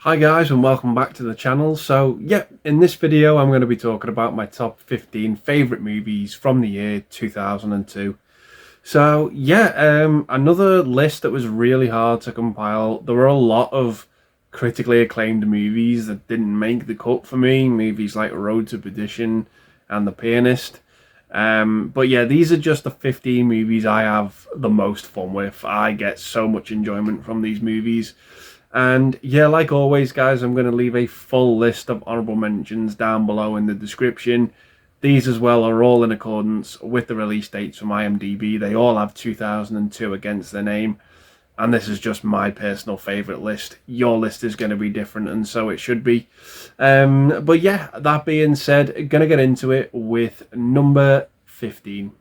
Hi guys, and welcome back to the channel. So yeah, in this video I'm going to be talking about my top 15 favourite movies from the year 2002. So yeah, another list that was really hard to compile. There were a lot of critically acclaimed movies that didn't make the cut for me. Movies like Road to Perdition and The Pianist. But yeah, these are just the 15 movies I have the most fun with. I get so much enjoyment from these movies. And yeah, like always, guys, I'm going to leave a full list of honourable mentions down below in the description. These as well are all in accordance with the release dates from IMDb. They all have 2002 against their name. And this is just my personal favourite list. Your list is going to be different, and so it should be. But yeah, that being said, going to get into it with number 15.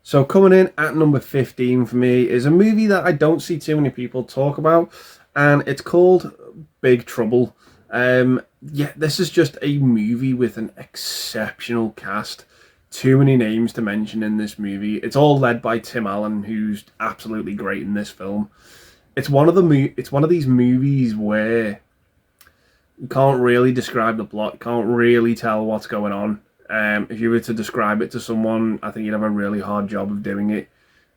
So coming in at number 15 for me is a movie that I don't see too many people talk about, and it's called Big Trouble. Yeah, this is just a movie with an exceptional cast. Too many names to mention in this movie. It's all led by Tim Allen, who's absolutely great in this film. It's one of these movies where you can't really describe the plot, you can't really tell what's going on. If you were to describe it to someone, I think you'd have a really hard job of doing it.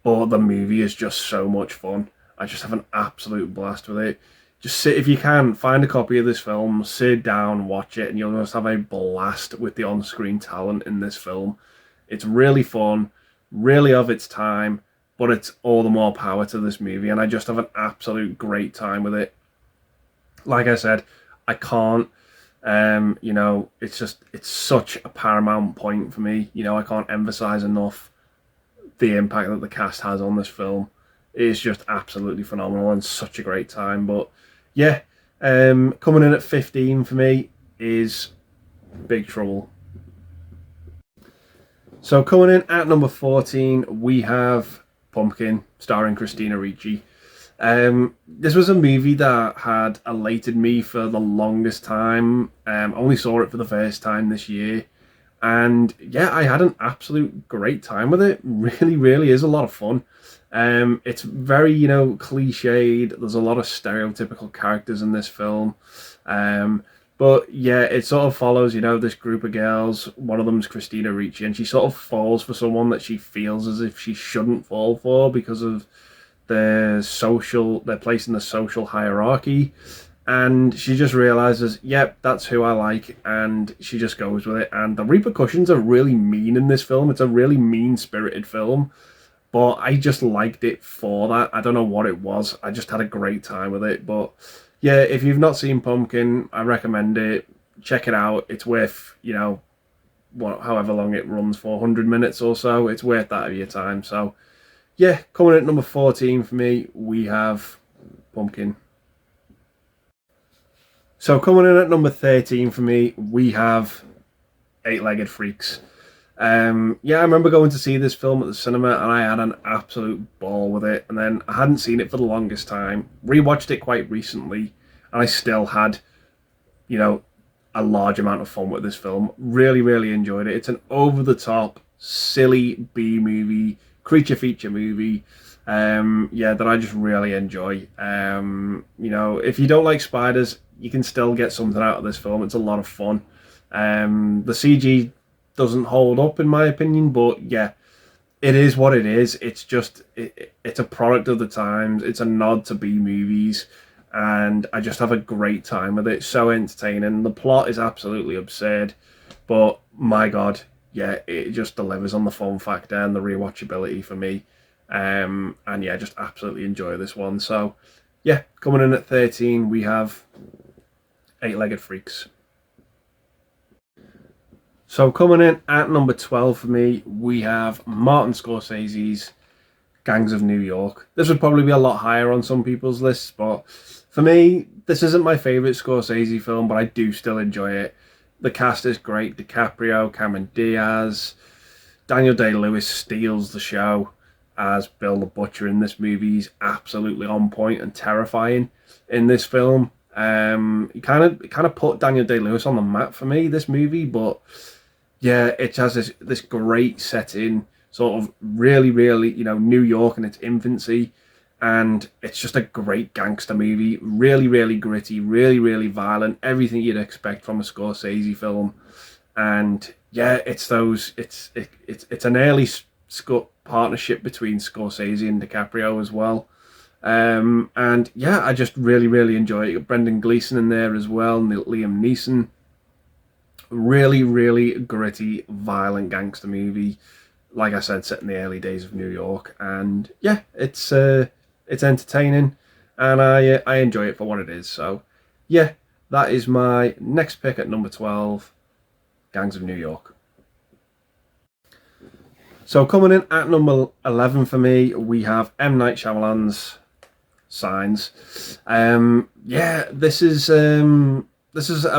But the movie is just so much fun. I just have an absolute blast with it. Just sit, if you can, find a copy of this film, sit down, watch it, and you'll just have a blast with the on-screen talent in this film. It's really fun, really of its time, but it's all the more power to this movie, and I just have an absolute great time with it. Like I said, I can't it's such a paramount point for me. I can't emphasize enough the impact that the cast has on this film. It's just absolutely phenomenal and such a great time. But yeah, coming in at 15 for me is Big Trouble. So coming in at number 14, we have Pumpkin, starring Christina Ricci. This was a movie that had elated me for the longest time. Only saw it for the first time this year, and yeah, I had an absolute great time with it. Really is a lot of fun. It's very, cliched. There's a lot of stereotypical characters in this film. But yeah, it sort of follows, this group of girls. One of them's Christina Ricci, and she sort of falls for someone that she feels as if she shouldn't fall for because of their place in the social hierarchy, and she just realizes, yep, that's who I like, and she just goes with it. And the repercussions are really mean in this film. It's a really mean-spirited film, but I just liked it for that. I don't know what it was. I just had a great time with it. But yeah, if you've not seen Pumpkin, I recommend it. Check it out. It's worth, however long it runs for, 100 minutes or so. It's worth that of your time. So yeah, coming in at number 14 for me, we have Pumpkin. So coming in at number 13 for me, we have Eight-Legged Freaks. Yeah, I remember going to see this film at the cinema, and I had an absolute ball with it. And then I hadn't seen it for the longest time. Rewatched it quite recently, and I still had, a large amount of fun with this film. Really enjoyed it. It's an over-the-top, silly B-movie, creature feature movie, that I just really enjoy. If you don't like spiders, you can still get something out of this film. It's a lot of fun. The CG doesn't hold up in my opinion, but yeah, it is what it is. It's just it's a product of the times. It's a nod to B movies, and I just have a great time with it. So entertaining. The plot is absolutely absurd, but my god, yeah, it just delivers on the fun factor and the rewatchability for me. And yeah, just absolutely enjoy this one. So yeah, coming in at 13, we have Eight-Legged Freaks. So coming in at number 12 for me, we have Martin Scorsese's Gangs of New York. This would probably be a lot higher on some people's lists, but for me, this isn't my favourite Scorsese film, but I do still enjoy it. The cast is great. DiCaprio, Cameron Diaz, Daniel Day-Lewis steals the show as Bill the Butcher in this movie. He's absolutely on point and terrifying in this film. He kind of put Daniel Day-Lewis on the map for me, this movie, but yeah, it has this great setting, sort of really, New York in its infancy. and it's just a great gangster movie. Really, really gritty, really, really violent. Everything you'd expect from a Scorsese film. And yeah, it's an early partnership between Scorsese and DiCaprio as well. And yeah, I just really, really enjoy it. Brendan Gleeson in there as well, and Liam Neeson. Really, really gritty, violent gangster movie. Like I said, set in the early days of New York, and yeah, it's entertaining, and I enjoy it for what it is. So yeah, that is my next pick at number 12, Gangs of New York. So coming in at number 11 for me, we have M. Night Shyamalan's Signs. Yeah, this is a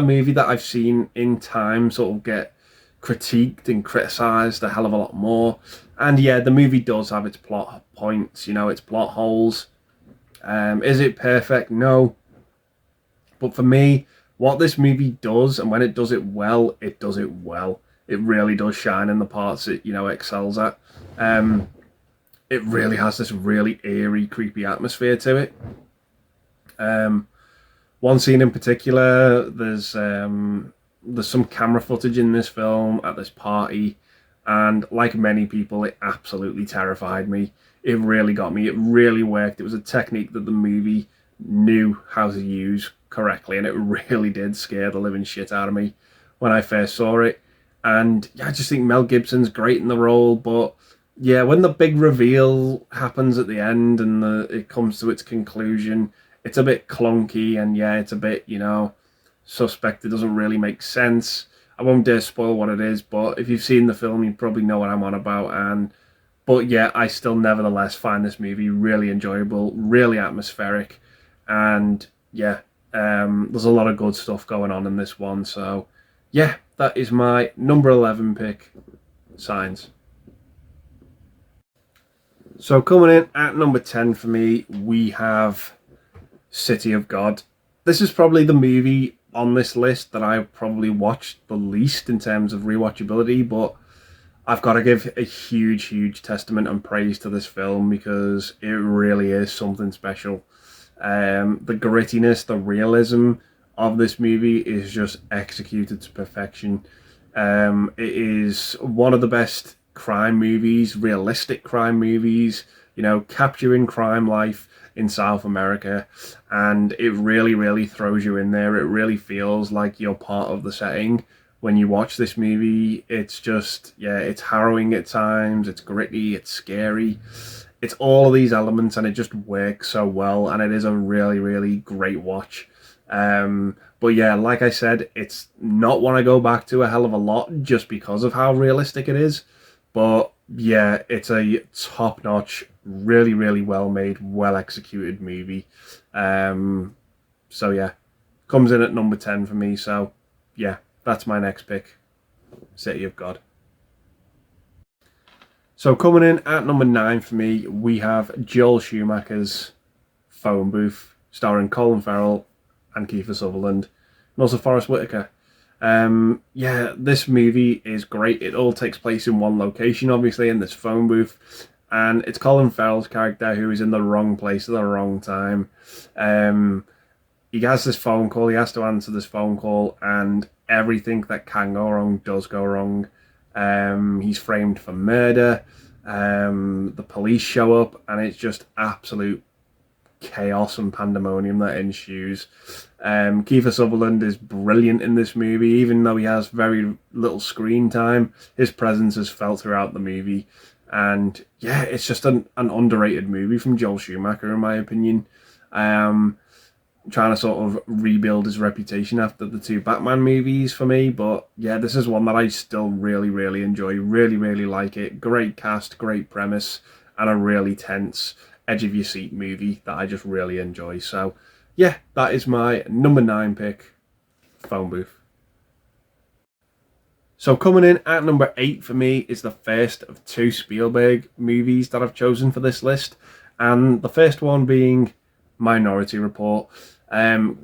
movie that I've seen in time sort of get critiqued and criticised a hell of a lot more. And yeah, the movie does have its plot points, its plot holes. Is it perfect? No. But for me, what this movie does, and when it does it well, it does it well. It really does shine in the parts it, excels at. It really has this really eerie, creepy atmosphere to it. One scene in particular, there's some camera footage in this film at this party, and like many people, it absolutely terrified me. It really got me. It really worked. It was a technique that the movie knew how to use correctly, and it really did scare the living shit out of me when I first saw it. And yeah, I just think Mel Gibson's great in the role, but yeah, when the big reveal happens at the end and it comes to its conclusion, it's a bit clunky, and yeah, it's a bit, suspect. It doesn't really make sense. I won't dare spoil what it is, but if you've seen the film, you probably know what I'm on about. But yeah, I still nevertheless find this movie really enjoyable, really atmospheric, and yeah, there's a lot of good stuff going on in this one. So yeah, that is my number 11 pick, Signs. So coming in at number 10 for me, we have City of God. This is probably the movie on this list that I've probably watched the least in terms of rewatchability, but I've got to give a huge, huge testament and praise to this film because it really is something special. The grittiness, the realism of this movie is just executed to perfection. It is one of the best crime movies, realistic crime movies, capturing crime life in South America, and it really, really throws you in there. It really feels like you're part of the setting when you watch this movie. It's just, yeah, it's harrowing at times, it's gritty, it's scary, it's all of these elements, and it just works so well, and it is a really, really great watch. But yeah, like I said, it's not one I go back to a hell of a lot just because of how realistic it is. But yeah, it's a top-notch, really, really well-made, well-executed movie. So yeah, comes in at number 10 for me. So yeah, that's my next pick, City of God. So coming in at number 9 for me, we have Joel Schumacher's Phone Booth, starring Colin Farrell and Kiefer Sutherland, and also Forrest Whitaker. Yeah, this movie is great. It all takes place in one location, obviously, in this phone booth, and it's Colin Farrell's character who is in the wrong place at the wrong time. He has this phone call, he has to answer this phone call, and everything that can go wrong does go wrong. He's framed for murder. The police show up, and it's just absolute chaos and pandemonium that ensues. Kiefer Sutherland is brilliant in this movie, even though he has very little screen time. His presence is felt throughout the movie, and yeah, it's just an underrated movie from Joel Schumacher, in my opinion. Trying to sort of rebuild his reputation after the two Batman movies for me, but yeah, this is one that I still really, really enjoy. Really, really like it. Great cast, great premise, and a really tense, edge of your seat movie that I just really enjoy. So yeah, that is my number 9 pick, Phone Booth. So coming in at number 8 for me is the first of 2 Spielberg movies that I've chosen for this list, and the first one being Minority Report.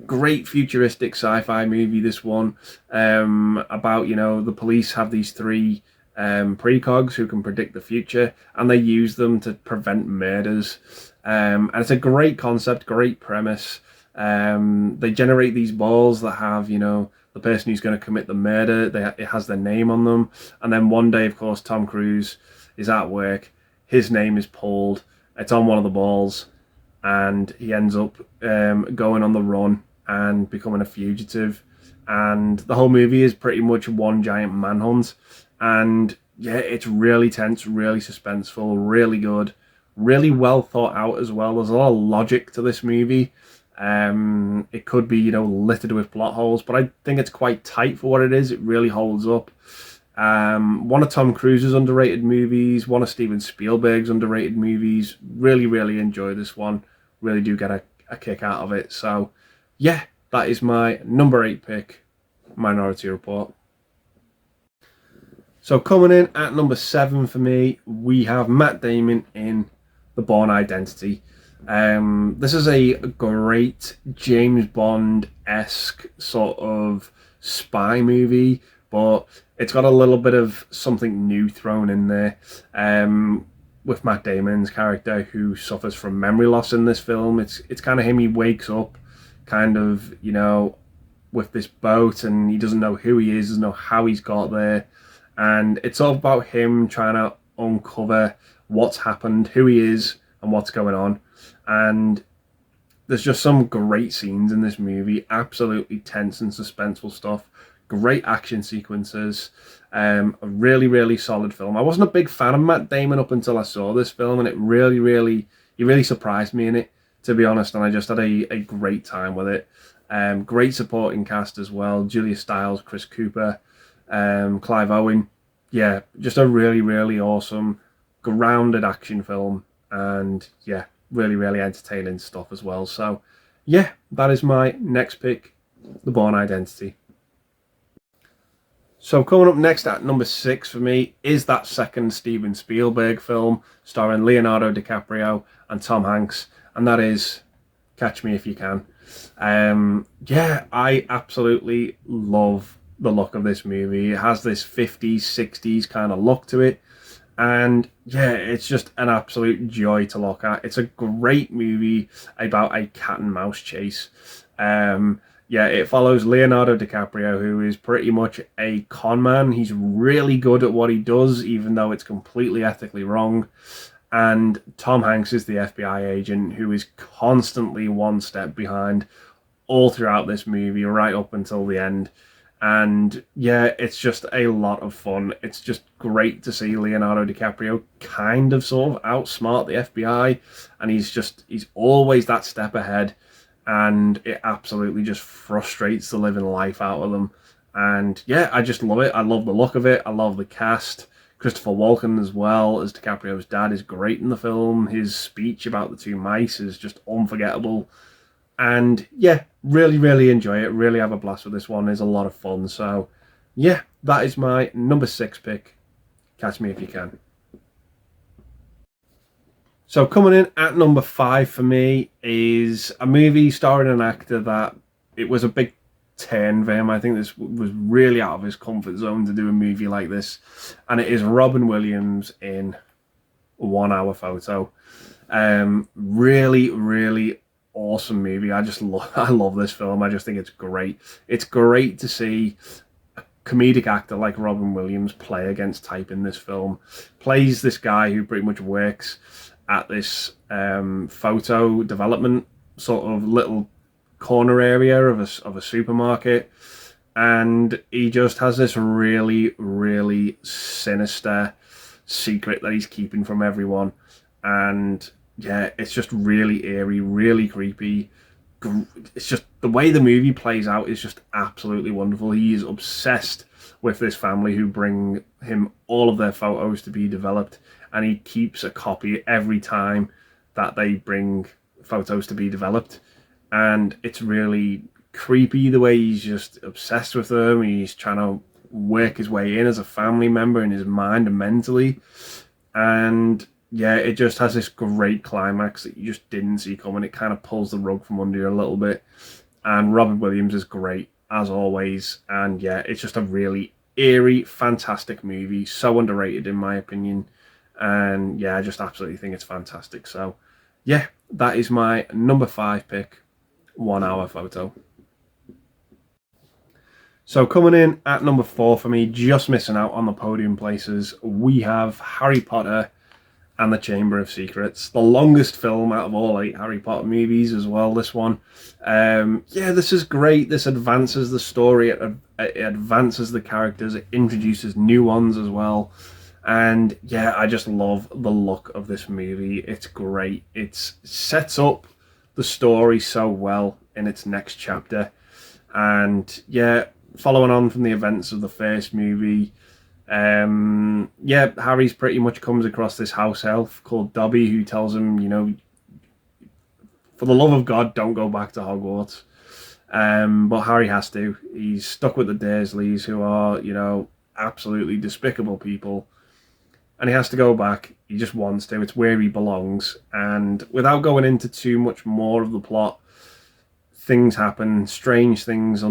Great futuristic sci-fi movie, this one, about, the police have these 3 precogs who can predict the future, and they use them to prevent murders. And it's a great concept, great premise. They generate these balls that have, the person who's going to commit the murder. It has their name on them. And then one day, of course, Tom Cruise is at work. His name is pulled. It's on one of the balls. And he ends up going on the run and becoming a fugitive. And the whole movie is pretty much one giant manhunt. And yeah, it's really tense, really suspenseful, really good, really well thought out as well. There's a lot of logic to this movie. It could be, littered with plot holes, but I think it's quite tight for what it is. It really holds up. One of Tom Cruise's underrated movies, one of Steven Spielberg's underrated movies. Really, really enjoy this one. Really do get a kick out of it. So, yeah, that is my number 8 pick, Minority Report. So coming in at number 7 for me, we have Matt Damon in The Bourne Identity. This is a great James Bond-esque sort of spy movie, but it's got a little bit of something new thrown in there. With Matt Damon's character, who suffers from memory loss in this film. It's kind of him. He wakes up kind of, with this boat, and he doesn't know who he is, doesn't know how he's got there. And it's all about him trying to uncover what's happened, who he is, and what's going on. And there's just some great scenes in this movie, absolutely tense and suspenseful stuff, great action sequences, a really, really solid film. I wasn't a big fan of Matt Damon up until I saw this film, and it he really surprised me in it, to be honest, and I just had a great time with it. Great supporting cast as well, Julia Stiles, Chris Cooper, Clive Owen. Yeah, just a really, really awesome, grounded action film, and yeah, really, really entertaining stuff as well. So yeah, that is my next pick, The Bourne Identity. So coming up next at number 6 for me is that second Steven Spielberg film starring Leonardo DiCaprio and Tom Hanks, and that is Catch Me If You Can. Yeah, I absolutely love the look of this movie. It has this 50s, 60s kind of look to it. And yeah, it's just an absolute joy to look at. It's a great movie about a cat and mouse chase. Yeah, it follows Leonardo DiCaprio, who is pretty much a con man. He's really good at what he does, even though it's completely ethically wrong. And Tom Hanks is the FBI agent who is constantly one step behind all throughout this movie, right up until the end. And yeah, it's just a lot of fun. It's just great to see Leonardo DiCaprio kind of sort of outsmart the FBI. And he's always that step ahead. And it absolutely just frustrates the living life out of them. And yeah, I just love it. I love the look of it. I love the cast. Christopher Walken as well as DiCaprio's dad is great in the film. His speech about the two mice is just unforgettable. And yeah, really, really enjoy it. Really have a blast with this one. It's a lot of fun. So yeah, that is my number 6 pick. Catch Me If You Can. So coming in at number 5 for me is a movie starring an actor that it was a big turn for him. I think this was really out of his comfort zone to do a movie like this. And it is Robin Williams in 1 Hour Photo. Really, really awesome movie. I love this film. I just think it's great. It's great to see a comedic actor like Robin Williams play against type in this film. Plays this guy who pretty much works at this photo development sort of little corner area of a supermarket, and he just has this really, really sinister secret that he's keeping from everyone. And yeah, it's just really eerie, really creepy. It's just the way the movie plays out is just absolutely wonderful. He is obsessed with this family who bring him all of their photos to be developed, and he keeps a copy every time that they bring photos to be developed. And it's really creepy the way he's just obsessed with them. He's trying to work his way in as a family member in his mind and mentally. And yeah, it just has this great climax that you just didn't see coming. It kind of pulls the rug from under you a little bit. And Robin Williams is great, as always. And yeah, it's just a really eerie, fantastic movie. So underrated in my opinion. And yeah, I just absolutely think it's fantastic. So yeah, that is my number 5 pick, 1 Hour Photo. So coming in at number 4 for me, just missing out on the podium places, we have Harry Potter and the Chamber of Secrets, the longest film out of all 8 Harry Potter movies as well, this one. Yeah, this is great. This advances the story, it advances the characters, it introduces new ones as well. And yeah, I just love the look of this movie. It's great. It sets up the story so well in its next chapter. And yeah, following on from the events of the first movie, yeah, Harry's pretty much comes across this house elf called Dobby who tells him, you know, for the love of God, don't go back to Hogwarts. But Harry has to. He's stuck with the Dursleys, who are, you know, absolutely despicable people. And he has to go back. He just wants to. It's where he belongs. And without going into too much more of the plot, things happen, strange things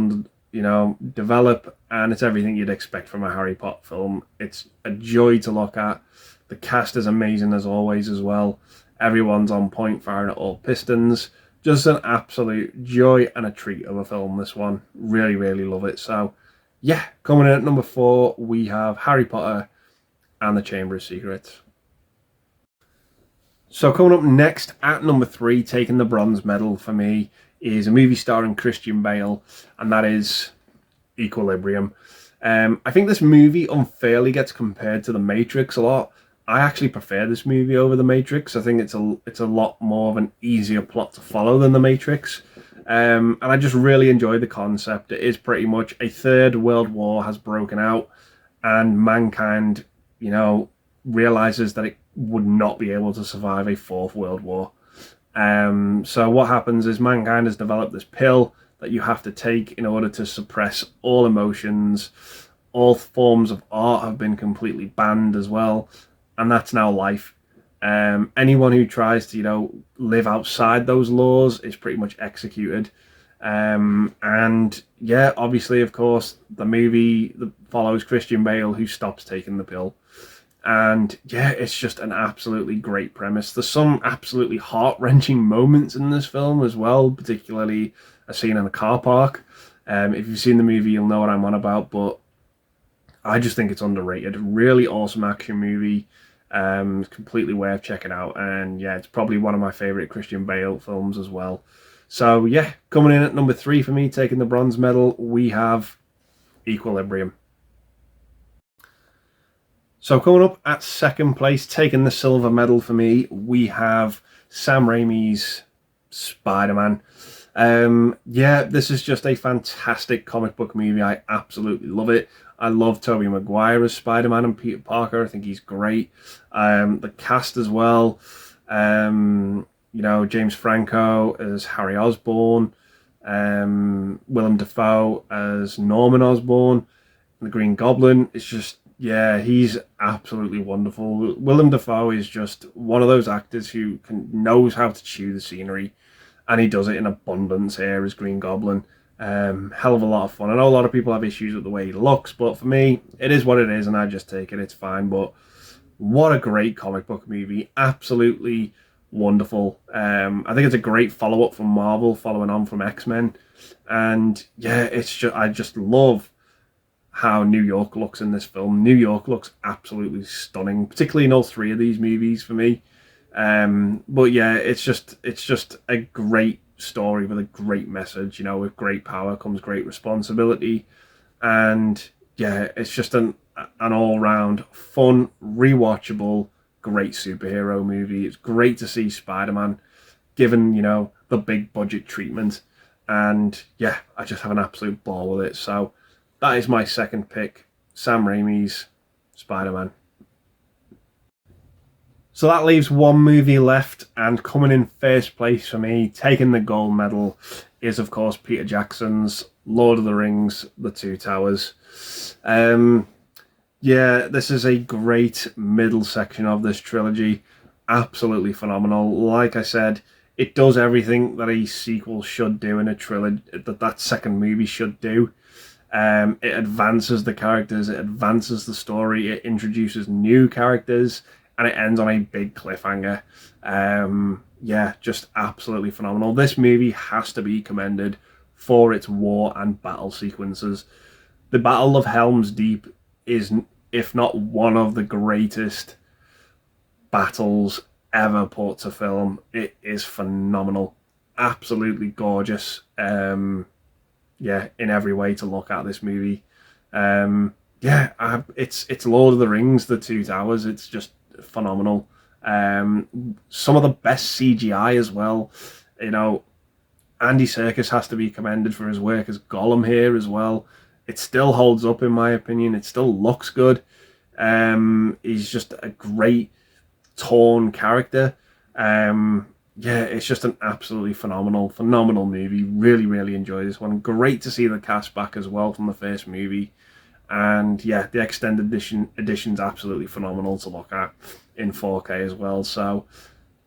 develop, and it's everything you'd expect from a Harry Potter film. It's a joy to look at. The cast is amazing as always as well. Everyone's on point, firing at all pistons. Just an absolute joy and a treat of a film, this one. Really, really love it. So, yeah, coming in at number 4, we have Harry Potter and the Chamber of Secrets. So coming up next at number 3, taking the bronze medal for me, is a movie starring Christian Bale, and that is Equilibrium. I think this movie unfairly gets compared to The Matrix a lot. I actually prefer this movie over The Matrix. I think it's a lot more of an easier plot to follow than The Matrix. And I just really enjoy the concept. It is pretty much a third world war has broken out, and mankind, you know, realizes that it would not be able to survive a fourth world war. So what happens is mankind has developed this pill that you have to take in order to suppress all emotions. All forms of art have been completely banned as well, and that's now life. Anyone who tries to, you know, live outside those laws is pretty much executed. And yeah, obviously, of course, the movie follows Christian Bale, who stops taking the pill. And yeah, it's just an absolutely great premise. There's some absolutely heart-wrenching moments in this film as well, particularly a scene in a car park. If you've seen the movie, you'll know what I'm on about, but I just think it's underrated. Really awesome action movie. Completely worth checking out. And yeah, it's probably one of my favourite Christian Bale films as well. So yeah, coming in at number 3 for me, taking the bronze medal, we have Equilibrium. So coming up at second place, taking the silver medal for me, we have Sam Raimi's Spider-Man. Yeah, this is just a fantastic comic book movie. I absolutely love it. I love Tobey Maguire as Spider-Man and Peter Parker. I think he's great. The cast as well. You know, James Franco as Harry Osborn. Willem Dafoe as Norman Osborn. The Green Goblin. It's just, yeah, he's absolutely wonderful. Willem Dafoe is just one of those actors who knows how to chew the scenery, and he does it in abundance here as Green Goblin. Hell of a lot of fun. I know a lot of people have issues with the way he looks, but for me, it is what it is, and I just take it. It's fine. But what a great comic book movie. Absolutely wonderful. I think it's a great follow-up from Marvel, following on from X-Men. And yeah, I just love how New York looks in this film. New York looks absolutely stunning, particularly in all 3 of these movies for me. But yeah, it's just a great story with a great message. You know, with great power comes great responsibility, and yeah, it's just an all-round fun, rewatchable, great superhero movie. It's great to see Spider-Man given, you know, the big budget treatment, and yeah, I just have an absolute ball with it. So that is my second pick, Sam Raimi's Spider-Man. So that leaves one movie left, and coming in first place for me, taking the gold medal, is of course Peter Jackson's Lord of the Rings, The Two Towers. Yeah, this is a great middle section of this trilogy. Absolutely phenomenal. Like I said, it does everything that a sequel should do in a trilogy, that second movie should do. It advances the characters, it advances the story, it introduces new characters, and it ends on a big cliffhanger. Yeah, just absolutely phenomenal. This movie has to be commended for its war and battle sequences. The Battle of Helm's Deep is, if not one of the greatest battles ever put to film. It is phenomenal, absolutely gorgeous. Yeah, in every way to look at this movie. Yeah, it's Lord of the Rings, The Two Towers. It's just phenomenal. Some of the best CGI as well. You know, Andy Serkis has to be commended for his work as Gollum here as well. It still holds up in my opinion. It still looks good. He's just a great torn character. Yeah, it's just an absolutely phenomenal movie. Really, really enjoyed this one. Great to see the cast back as well from the first movie. And yeah, the extended edition's absolutely phenomenal to look at in 4K as well. So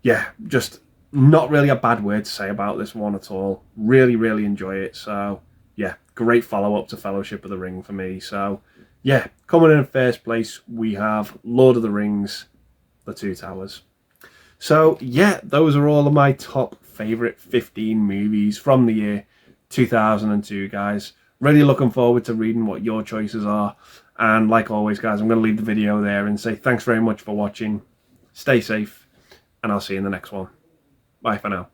yeah, just not really a bad word to say about this one at all. Really, really enjoy it. So yeah, great follow-up to Fellowship of the Ring for me. So yeah, coming in first place, we have Lord of the Rings, The Two Towers. So yeah, those are all of my top favourite 15 movies from the year 2002, guys. Really looking forward to reading what your choices are. And like always, guys, I'm going to leave the video there and say thanks very much for watching. Stay safe, and I'll see you in the next one. Bye for now.